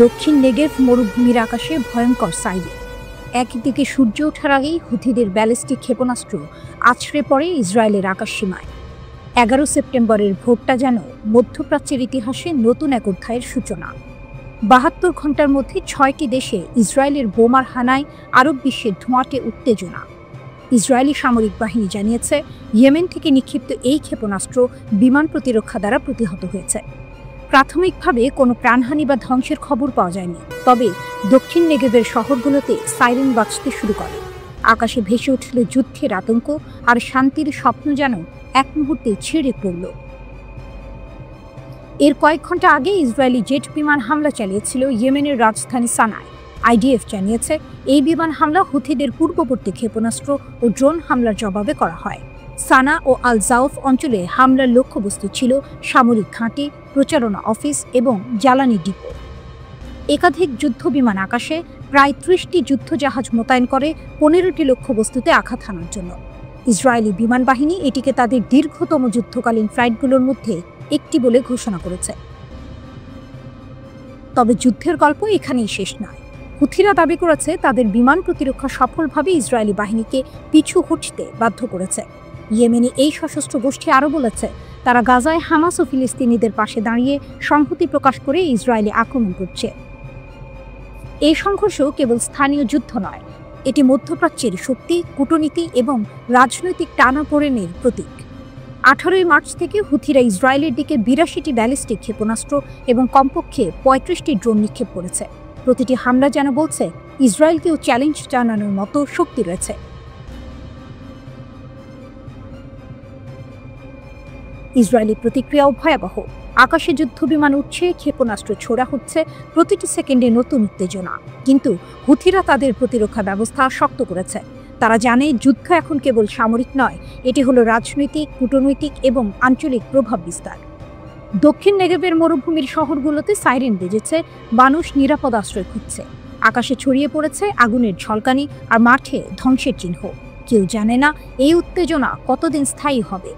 দক্ষিণ নেগেভ মরুভূমির আকাশে ভয়ঙ্কর সাইরেন। একদিকে সূর্য ওঠার আগেই হুথিদের ব্যালিস্টিক ক্ষেপণাস্ত্র আছড়ে পড়ে ইসরায়েলের আকাশসীমায়। 11 সেপ্টেম্বরের ভোটটা যেন মধ্যপ্রাচ্যের ইতিহাসে নতুন এক অধ্যায়ের সূচনা। 72 ঘন্টার মধ্যে 6টি দেশে ইসরায়েলের বোমার হানায় আরব বিশ্বের ধোঁয়াটে উত্তেজনা। ইসরায়েলি সামরিক বাহিনী জানিয়েছে, ইয়েমেন থেকে নিক্ষিপ্ত এই ক্ষেপণাস্ত্র বিমান প্রতিরক্ষা দ্বারা প্রতিহত হয়েছে। প্রাথমিকভাবে কোনো প্রাণহানি বা ধ্বংসের খবর পাওয়া যায়নি, তবে দক্ষিণ নেগেভের শহরগুলোতে সাইরেন বাজতে শুরু করে। আকাশে ভেসে উঠল যুদ্ধের আতঙ্ক, আর শান্তির স্বপ্ন যেন এক মুহূর্তে ছিঁড়ে পড়ল। এর কয়েক ঘন্টা আগে ইসরায়েলি জেট বিমান হামলা চালিয়েছিল ইয়েমেনের রাজধানী সানায়। আইডিএফ জানিয়েছে, এই বিমান হামলা হুথিদের পূর্ববর্তী ক্ষেপণাস্ত্র ও ড্রোন হামলার জবাবে করা হয়। সানা ও আল জাউফ অঞ্চলে হামলার লক্ষ্যবস্তু ছিল সামরিক ঘাঁটি, প্রচারণা অফিস এবং জ্বালানি ডিপো। একাধিক যুদ্ধ বিমান আকাশে প্রায় 30টি যুদ্ধজাহাজ মোতায়েন করে 15টি লক্ষ্যবস্তুতে আঘাত হানার জন্য। ইসরায়েলি বিমান বাহিনী এটিকে তাদের দীর্ঘতম যুদ্ধকালীন ফ্লাইটগুলোর মধ্যে একটি বলে ঘোষণা করেছে। তবে যুদ্ধের গল্প এখানেই শেষ নয়। হুথিরা দাবি করেছে, তাদের বিমান প্রতিরক্ষা সফলভাবে ইসরায়েলি বাহিনীকে পিছু হটতে বাধ্য করেছে। ইয়েমেনি এই সশস্ত্র গোষ্ঠী আরও বলেছে, তারা গাজায় হামাস ও ফিলিস্তিনিদের পাশে দাঁড়িয়ে সংহতি প্রকাশ করে ইসরায়েলি আক্রমণ করছে। এই সংঘর্ষ কেবল স্থানীয় যুদ্ধ নয়, এটি মধ্যপ্রাচ্যের শক্তি, কূটনীতি এবং রাজনৈতিক টানাপোড়েনের প্রতীক। 18 মার্চ থেকে হুথিরা ইসরায়েলের দিকে 82টি ব্যালিস্টিক ক্ষেপণাস্ত্র এবং কমপক্ষে 35টি ড্রোন নিক্ষেপ করেছে। প্রতিটি হামলা যেন বলছে, ইসরায়েলকেও চ্যালেঞ্জ জানানোর মতো শক্তি রয়েছে। ইসরায়েলি প্রতিক্রিয়াও ভয়াবহ। আকাশে যুদ্ধ বিমান উঠছে, ক্ষেপণাস্ত্র ছোড়া হচ্ছে, প্রতিটি সেকেন্ডে নতুন উত্তেজনা। কিন্তু হুথিরা তাদের প্রতিরক্ষা ব্যবস্থা শক্ত করেছে। তারা জানে, যুদ্ধ এখন কেবল সামরিক নয়, এটি হলো রাজনৈতিক, কূটনৈতিক এবং আঞ্চলিক প্রভাব বিস্তার। দক্ষিণ নেগেভের মরুভূমির শহরগুলোতে সাইরেন বেজেছে, মানুষ নিরাপদ আশ্রয় খুঁজছে। আকাশে ছড়িয়ে পড়েছে আগুনের ঝলকানি আর মাঠে ধ্বংসের চিহ্ন। কেউ জানে না এই উত্তেজনা কতদিন স্থায়ী হবে।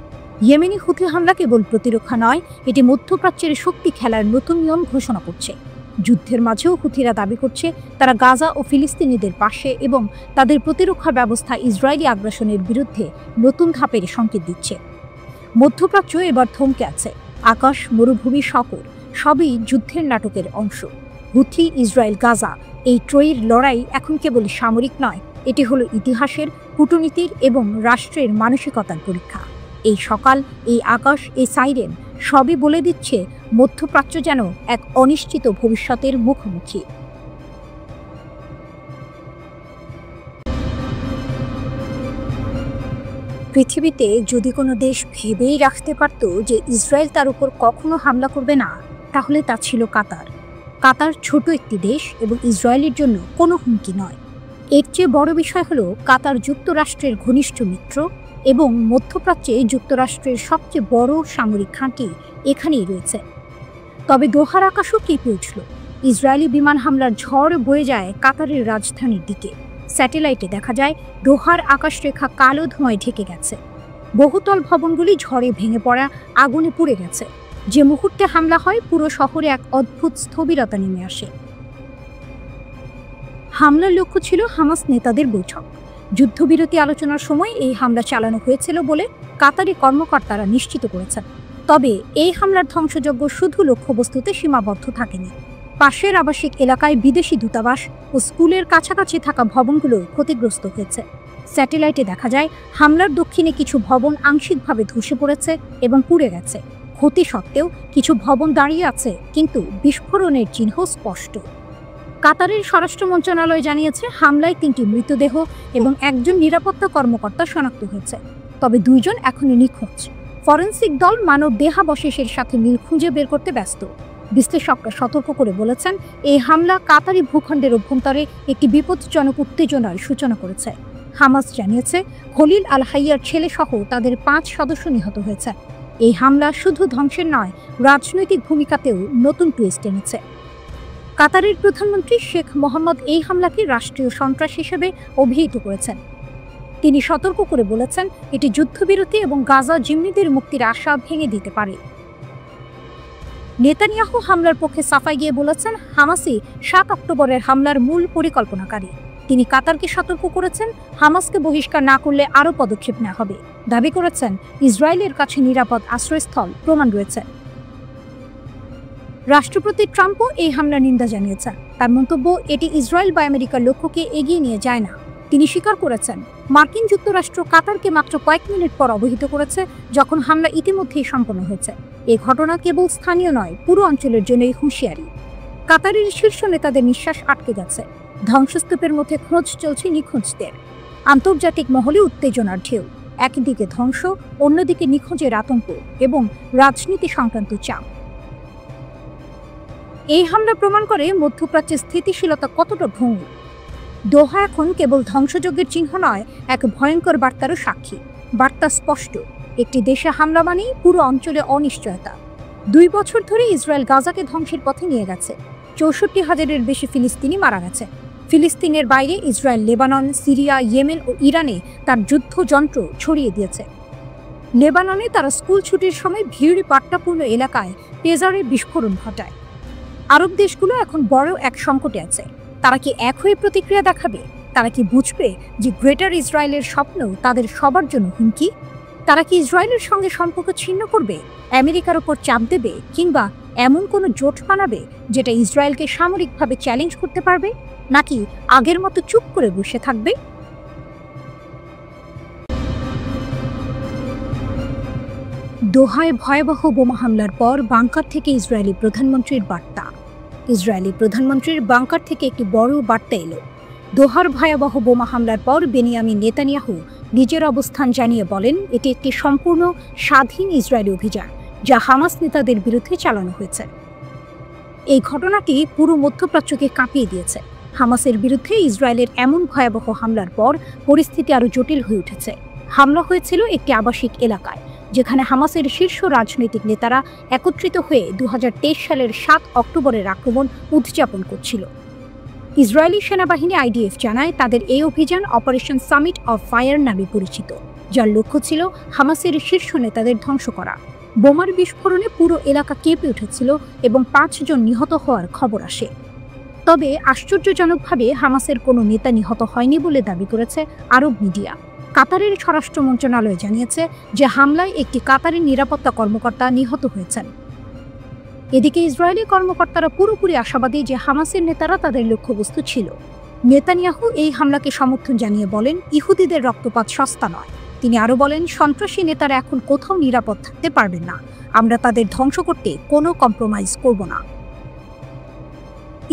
ইয়েমেনি হুথি হামলা কেবল প্রতিরক্ষা নয়, এটি মধ্যপ্রাচ্যের শক্তি খেলার নতুন নিয়ম ঘোষণা করছে। যুদ্ধের মাঝেও হুথিরা দাবি করছে, তারা গাজা ও ফিলিস্তিনিদের পাশে এবং তাদের প্রতিরক্ষা ব্যবস্থা ইসরায়েলি আগ্রাসনের বিরুদ্ধে নতুন ধাপের সংকেত দিচ্ছে। মধ্যপ্রাচ্য এবার থমকে আছে। আকাশ, মরুভূমি, শহর সবই যুদ্ধের নাটকের অংশ। হুথি, ইসরায়েল, গাজা, এই ত্রয়ীর লড়াই এখন কেবল সামরিক নয়, এটি হলো ইতিহাসের, কূটনীতির এবং রাষ্ট্রের মানসিকতার পরীক্ষা। এই সকাল, এই আকাশ, এই সাইরেন সবই বলে দিচ্ছে, মধ্যপ্রাচ্য যেন এক অনিশ্চিত ভবিষ্যতের মুখোমুখি। পৃথিবীতে যদি কোনো দেশ ভেবেই রাখতে পারত যে ইসরায়েল তার উপর কখনো হামলা করবে না, তাহলে তা ছিল কাতার। কাতার ছোট একটি দেশ এবং ইসরায়েলের জন্য কোনো হুমকি নয়। এর চেয়ে বড় বিষয় হলো, কাতার যুক্তরাষ্ট্রের ঘনিষ্ঠ মিত্র এবং মধ্যপ্রাচ্যে যুক্তরাষ্ট্রের সবচেয়ে বড় সামরিক ঘাঁটি এখানেই রয়েছে। তবে দোহার আকাশও কেঁপে উঠল। ইসরায়েলি বিমান হামলার ঝড় বয়ে যায় কাতারের রাজধানীর দিকে। স্যাটেলাইটে দেখা যায়, দোহার আকাশরেখা কালো ধোঁয়ায় ঢেকে গেছে। বহুতল ভবনগুলি ঝড়ে ভেঙে পড়া, আগুনে পুড়ে গেছে। যে মুহূর্তে হামলা হয়, পুরো শহরে এক অদ্ভুত স্থবিরতা নেমে আসে। হামলার লক্ষ্য ছিল হামাস নেতাদের বৈঠক। যুদ্ধবিরতি আলোচনার সময় এই হামলা চালানো হয়েছিল বলে কাতারি কর্মকর্তারা নিশ্চিত করেছেন। তবে এই হামলার ধ্বংসযজ্ঞ শুধু লক্ষ্যবস্তুতে সীমাবদ্ধ থাকেনি। পাশের আবাসিক এলাকায় বিদেশি দূতাবাস ও স্কুলের কাছাকাছি থাকা ভবনগুলো ক্ষতিগ্রস্ত হয়েছে। স্যাটেলাইটে দেখা যায়, হামলার দক্ষিণে কিছু ভবন আংশিকভাবে ধসে পড়েছে এবং পুড়ে গেছে। ক্ষতি সত্ত্বেও কিছু ভবন দাঁড়িয়ে আছে, কিন্তু বিস্ফোরণের চিহ্ন স্পষ্ট। কাতারের স্বরাষ্ট্র মন্ত্রণালয় জানিয়েছে, হামলায় 3টি মৃতদেহ এবং একজন নিরাপত্তা কর্মকর্তা শনাক্ত হয়েছে, তবে 2 জন এখনই নিখোঁজ। ফরেনসিক দল মানব দেহাবশেষের সাথে মিল খুঁজে বের করতে ব্যস্ত। বিশ্লেষকরা সতর্ক করে বলেছেন, এই হামলা কাতারি ভূখণ্ডের অভ্যন্তরে একটি বিপজ্জনক উত্তেজনার সূচনা করেছে। হামাস জানিয়েছে, খলিল আল হাইয়ার ছেলে সহ তাদের 5 সদস্য নিহত হয়েছে। এই হামলা শুধু ধ্বংসের নয়, রাজনৈতিক ভূমিকাতেও নতুন টুইস্ট এনেছে। কাতারের প্রধানমন্ত্রী শেখ মোহাম্মদ এই হামলাকে রাষ্ট্রীয় সন্ত্রাস হিসেবে অভিহিত করেছেন। তিনি সতর্ক করে বলেছেন, এটি যুদ্ধবিরতি এবং গাজা জিম্মিদের মুক্তির আশা ভেঙে দিতে পারে। নেতানিয়াহু হামলার পক্ষে সাফাই গিয়ে বলেছেন, হামাসই ৭ অক্টোবরের হামলার মূল পরিকল্পনাকারী। তিনি কাতারকে সতর্ক করেছেন, হামাসকে বহিষ্কার না করলে আরও পদক্ষেপ নেওয়া হবে। দাবি করেছেন, ইসরায়েলের কাছে নিরাপদ আশ্রয়স্থল প্রমাণ রয়েছে। রাষ্ট্রপতি ট্রাম্পও এই হামলার নিন্দা জানিয়েছেন। তার মন্তব্য, এটি ইসরায়েল বা আমেরিকার লক্ষ্যকে এগিয়ে নিয়ে যায় না। তিনি স্বীকার করেছেন, মার্কিন যুক্তরাষ্ট্র কাতারকে মাত্র কয়েক মিনিট পর অবহিত করেছে যখন হামলা ইতিমধ্যেই সম্পন্ন হয়েছে। এই ঘটনা কেবল স্থানীয় নয়, পুরো অঞ্চলের জন্যই হুঁশিয়ারি। কাতারের শীর্ষ নেতাদের নিঃশ্বাস আটকে গেছে। ধ্বংসস্তূপের মধ্যে খোঁজ চলছে নিখোঁজদের। আন্তর্জাতিক মহলে উত্তেজনার ঢেউ। একদিকে ধ্বংস, অন্যদিকে নিখোঁজের আতঙ্ক এবং রাজনীতি সংক্রান্ত চাপ। এই হামলা প্রমাণ করে মধ্যপ্রাচ্যের স্থিতিশীলতা কতটা ভঙ্গুর। দোহা এখন কেবল ধ্বংসযজ্ঞের চিহ্ন নয়, এক ভয়ঙ্কর বার্তারও সাক্ষী। বার্তা স্পষ্ট, একটি দেশে হামলা মানেই পুরো অঞ্চলে অনিশ্চয়তা। 2 বছর ধরে ইসরায়েল গাজাকে ধ্বংসের পথে নিয়ে গেছে। 64,000-এর বেশি ফিলিস্তিনি মারা গেছে। ফিলিস্তিনের বাইরে ইসরায়েল লেবানন, সিরিয়া, ইয়েমেন ও ইরানে তার যুদ্ধযন্ত্র ছড়িয়ে দিয়েছে। লেবাননে তারা স্কুল ছুটির সময় ভিড় পাট্টাপূর্ণ এলাকায় পেজারের বিস্ফোরণ ঘটায়। আরব দেশগুলো এখন বড় এক সংকটে আছে। তারা কি এক হয়ে প্রতিক্রিয়া দেখাবে? তারা কি বুঝবে যে গ্রেটার ইসরায়েলের স্বপ্ন তাদের সবার জন্য হুমকি? তারা কি ইসরায়েলের সঙ্গে সম্পর্ক ছিন্ন করবে, আমেরিকার ওপর চাপ দেবে, কিংবা এমন কোনো জোট বানাবে যেটা ইসরায়েলকে সামরিকভাবে চ্যালেঞ্জ করতে পারবে, নাকি আগের মতো চুপ করে বসে থাকবে? দোহায় ভয়াবহ বোমা হামলার পর বাংকার থেকে ইসরায়েলি প্রধানমন্ত্রীর বার্তা। ইসরায়েলি প্রধানমন্ত্রীর বাংকার থেকে একটি বড় বার্তা এলো। দোহার ভয়াবহ বোমা হামলার পর বেনিয়ামিন নেতানিয়াহু নিজের অবস্থান জানিয়ে বলেন, এটি একটি সম্পূর্ণ স্বাধীন ইসরায়েলি অভিযান যা হামাস নেতাদের বিরুদ্ধে চালানো হয়েছে। এই ঘটনাটি পুরো মধ্যপ্রাচ্যকে কাঁপিয়ে দিয়েছে। হামাসের বিরুদ্ধে ইসরায়েলের এমন ভয়াবহ হামলার পর পরিস্থিতি আরও জটিল হয়ে উঠেছে। হামলা হয়েছিল একটি আবাসিক এলাকায়, যেখানে হামাসের শীর্ষ রাজনৈতিক নেতারা একত্রিত হয়ে 2023 সালের 7 অক্টোবরের আক্রমণ উদযাপন করছিল। ইসরায়েলি সেনাবাহিনী IDF জানায়, তাদের এই অভিযান অপারেশন সামিট অফ ফায়ার নামে পরিচিত, যার লক্ষ্য ছিল হামাসের শীর্ষ নেতাদের ধ্বংস করা। বোমার বিস্ফোরণে পুরো এলাকা কেঁপে উঠেছিল এবং 5 জন নিহত হওয়ার খবর আসে। তবে আশ্চর্যজনকভাবে হামাসের কোনো নেতা নিহত হয়নি বলে দাবি করেছে আরব মিডিয়া। কাতারের স্বরাষ্ট্র মন্ত্রণালয় জানিয়েছে যে হামলায় একটি কাতারের নিরাপত্তা কর্মকর্তা নিহত হয়েছেন। এদিকে ইসরায়েলি কর্মকর্তারা পুরোপুরি আশাবাদী যে হামাসের নেতারা তাদের লক্ষ্যবস্তু ছিল। নেতানিয়াহু এই হামলাকে সমর্থন জানিয়ে বলেন, ইহুদিদের রক্তপাত সস্তা নয়। তিনি আরও বলেন, সন্ত্রাসী নেতারা এখন কোথাও নিরাপদ থাকতে পারবেন না। আমরা তাদের ধ্বংস করতে কোনো কম্প্রোমাইজ করব না।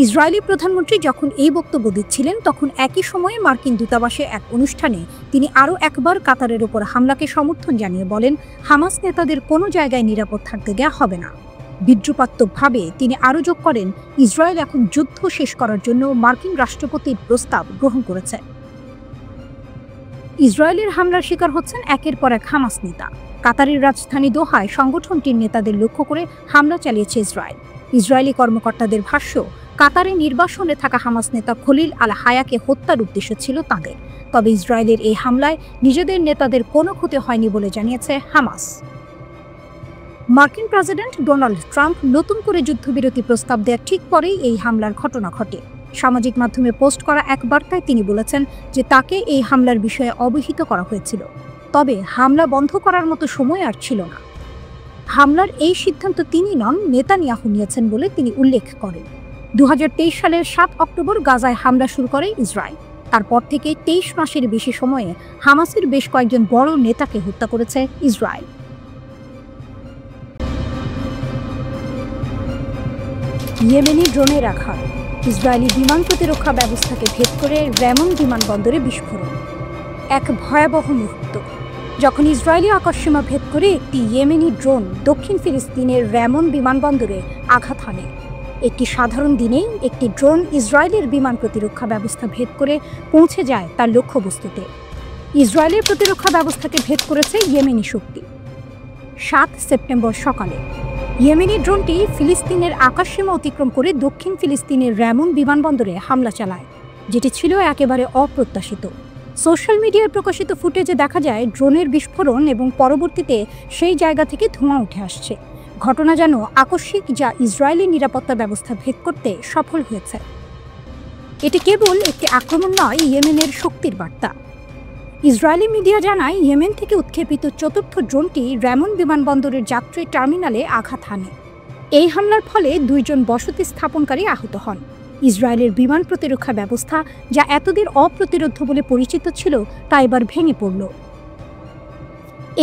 ইসরায়েলি প্রধানমন্ত্রী যখন এই বক্তব্য দিচ্ছিলেন, তখন একই সময়ে মার্কিন দূতাবাসে এক অনুষ্ঠানে তিনি আরও একবার কাতারের ওপর হামলাকে সমর্থন জানিয়ে বলেন, হামাস নেতাদের কোনো জায়গায় নিরাপদ থাকতে দেওয়া হবে না। বিদ্রুপাত্মকভাবে তিনি আরও যোগ করেন, ইসরায়েল এখন যুদ্ধ শেষ করার জন্য মার্কিন রাষ্ট্রপতির প্রস্তাব গ্রহণ করেছে। ইসরায়েলের হামলার শিকার হচ্ছেন একের পর এক হামাস নেতা। কাতারের রাজধানী দোহায় সংগঠনটির নেতাদের লক্ষ্য করে হামলা চালিয়েছে ইসরায়েল। ইসরায়েলি কর্মকর্তাদের ভাষ্য, কাতারে নির্বাসনে থাকা হামাস নেতা খলিল আল হায়াকে হত্যার উদ্দেশ্য ছিল তাদের। তবে ইসরায়েলের এই হামলায় নিজেদের নেতাদের কোনো ক্ষতি হয়নি বলে জানিয়েছে হামাস। মার্কিন প্রেসিডেন্ট ডোনাল্ড ট্রাম্প নতুন করে যুদ্ধবিরতি প্রস্তাব দেওয়ার ঠিক পরেই এই হামলার ঘটনা ঘটে। সামাজিক মাধ্যমে পোস্ট করা এক বার্তায় তিনি বলেছেন যে তাকে এই হামলার বিষয়ে অবহিত করা হয়েছিল, তবে হামলা বন্ধ করার মতো সময় আর ছিল না। হামলার এই সিদ্ধান্ত তিনি নন, নেতানিয়াহু নিয়েছেন বলে তিনি উল্লেখ করেন। 2023 সালের 7 অক্টোবর গাজায় হামলা শুরু করে ইসরায়েল। তারপর থেকে 23 মাসের বেশি সময়ে হামাসের বেশ কয়েকজন বড় নেতাকে হত্যা করেছে ইসরায়েল। ইয়েমেনি ড্রোনের আঘাত। ইসরায়েলি বিমান প্রতিরক্ষা ব্যবস্থাকে ভেদ করে রেমন বিমানবন্দরে বিস্ফোরণ। এক ভয়াবহ মুহূর্ত যখন ইসরায়েলি আকাশসীমা ভেদ করে একটি ইয়েমেনি ড্রোন দক্ষিণ ফিলিস্তিনের রেমন বিমানবন্দরে আঘাত হানে। একটি সাধারণ দিনেই একটি ড্রোন ইসরায়েলের বিমান প্রতিরক্ষা ব্যবস্থা ভেদ করে পৌঁছে যায় তার লক্ষ্যবস্তুতে। ইসরায়েলের প্রতিরক্ষা ব্যবস্থাকে ভেদ করেছে ইয়েমেনি শক্তি। 7 সেপ্টেম্বর সকালে ইয়েমেনি ড্রোনটি ফিলিস্তিনের আকাশসীমা অতিক্রম করে দক্ষিণ ফিলিস্তিনের রেমন বিমানবন্দরে হামলা চালায়, যেটি ছিল একেবারে অপ্রত্যাশিত। সোশ্যাল মিডিয়ায় প্রকাশিত ফুটেজে দেখা যায় ড্রোনের বিস্ফোরণ এবং পরবর্তীতে সেই জায়গা থেকে ধোঁয়া উঠে আসছে। ঘটনা যেন আকস্মিক, যা ইসরায়েলি নিরাপত্তা ব্যবস্থা ভেদ করতে সফল হয়েছে। এটি কেবল একটি আক্রমণ নয়, ইয়েমেনের শক্তির বার্তা। ইসরায়েলি মিডিয়া জানায় ইয়েমেন থেকে উৎক্ষেপিত চতুর্থ ড্রোনটি র্যামন বিমানবন্দরের যাত্রী টার্মিনালে আঘাত হানে। এই হামলার ফলে 2 জন বসতি স্থাপনকারী আহত হন। ইসরায়েলের বিমান প্রতিরক্ষা ব্যবস্থা, যা এতদিন অপ্রতিরোধ্য বলে পরিচিত ছিল, তা এবার ভেঙে পড়ল।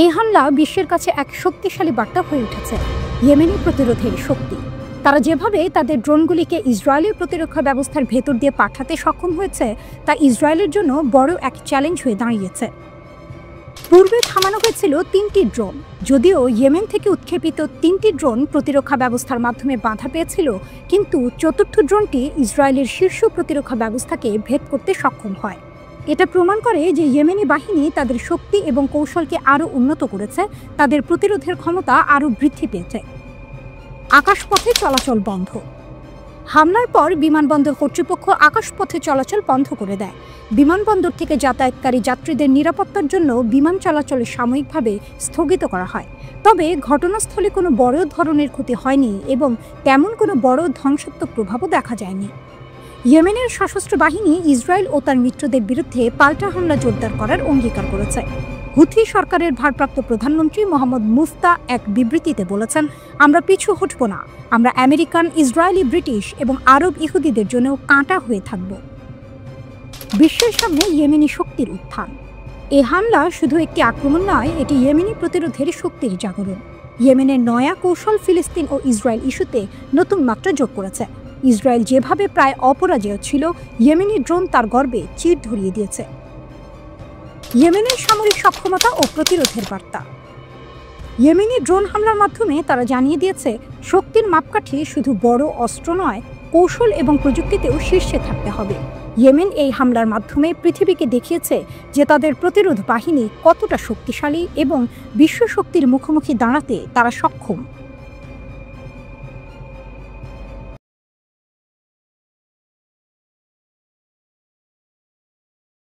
এই হামলা বিশ্বের কাছে এক শক্তিশালী বার্তা হয়ে উঠেছে ইয়েমেনি প্রতিরোধের শক্তি। তারা যেভাবে তাদের ড্রোনগুলিকে ইসরায়েলের প্রতিরক্ষা ব্যবস্থার ভেতর দিয়ে পাঠাতে সক্ষম হয়েছে, তা ইসরায়েলের জন্য বড় এক চ্যালেঞ্জ হয়ে দাঁড়িয়েছে। পূর্বে থামানো হয়েছিল 3টি ড্রোন। যদিও ইয়েমেন থেকে উৎক্ষেপিত 3টি ড্রোন প্রতিরক্ষা ব্যবস্থার মাধ্যমে বাধা পেয়েছিল, কিন্তু চতুর্থ ড্রোনটি ইসরায়েলের শীর্ষ প্রতিরক্ষা ব্যবস্থাকে ভেদ করতে সক্ষম হয়। এটা প্রমাণ করে যে ইয়েমেনি বাহিনী তাদের শক্তি এবং কৌশলকে আরও উন্নত করেছে, তাদের প্রতিরোধের ক্ষমতা আরও বৃদ্ধি পেয়েছে। আকাশপথে চলাচল বন্ধ। হামলার পর বিমানবন্দর কর্তৃপক্ষ আকাশপথে চলাচল বন্ধ করে দেয়। বিমানবন্দর থেকে যাতায়াতকারী যাত্রীদের নিরাপত্তার জন্য বিমান চলাচল সাময়িকভাবে স্থগিত করা হয়। তবে ঘটনাস্থলে কোনো বড় ধরনের ক্ষতি হয়নি এবং তেমন কোনো বড় ধ্বংসাত্মক প্রভাবও দেখা যায়নি। ইয়েমেনের সশস্ত্র বাহিনী ইসরায়েল ও তার মিত্রদের বিরুদ্ধে পাল্টা হামলা জোরদার করার অঙ্গীকার করেছে। হুথি সরকারের ভারপ্রাপ্ত প্রধানমন্ত্রী মোহাম্মদ মুফতা এক বিবৃতিতে বলেছেন, আমরা পিছু হটব না। আমরা আমেরিকান, ইসরায়েলি, ব্রিটিশ এবং আরব ইহুদিদের জন্য কাঁটা হয়ে থাকব। বিশ্বের সামনে ইয়েমেনি শক্তির উত্থান। এ হামলা শুধু একটি আক্রমণ নয়, এটি ইয়েমেনি প্রতিরোধের শক্তির জাগরণ। ইয়েমেনের নয়া কৌশল ফিলিস্তিন ও ইসরায়েল ইস্যুতে নতুন মাত্রা যোগ করেছে। ইসরায়েল যেভাবে প্রায় অপরাজেয় ছিল, ইয়েমেনি ড্রোন তার গর্বে চির ধরিয়ে দিয়েছে। ইয়েমেনের সামরিক সক্ষমতা ও প্রতিরোধের বার্তা। ইয়েমেনি ড্রোন হামলার মাধ্যমে তারা জানিয়ে দিয়েছে, শক্তির মাপকাঠি শুধু বড় অস্ত্র নয়, কৌশল এবং প্রযুক্তিতেও শীর্ষে থাকতে হবে। ইয়েমেন এই হামলার মাধ্যমে পৃথিবীকে দেখিয়েছে যে তাদের প্রতিরোধ বাহিনী কতটা শক্তিশালী এবং বিশ্ব শক্তির মুখোমুখি দাঁড়াতে তারা সক্ষম।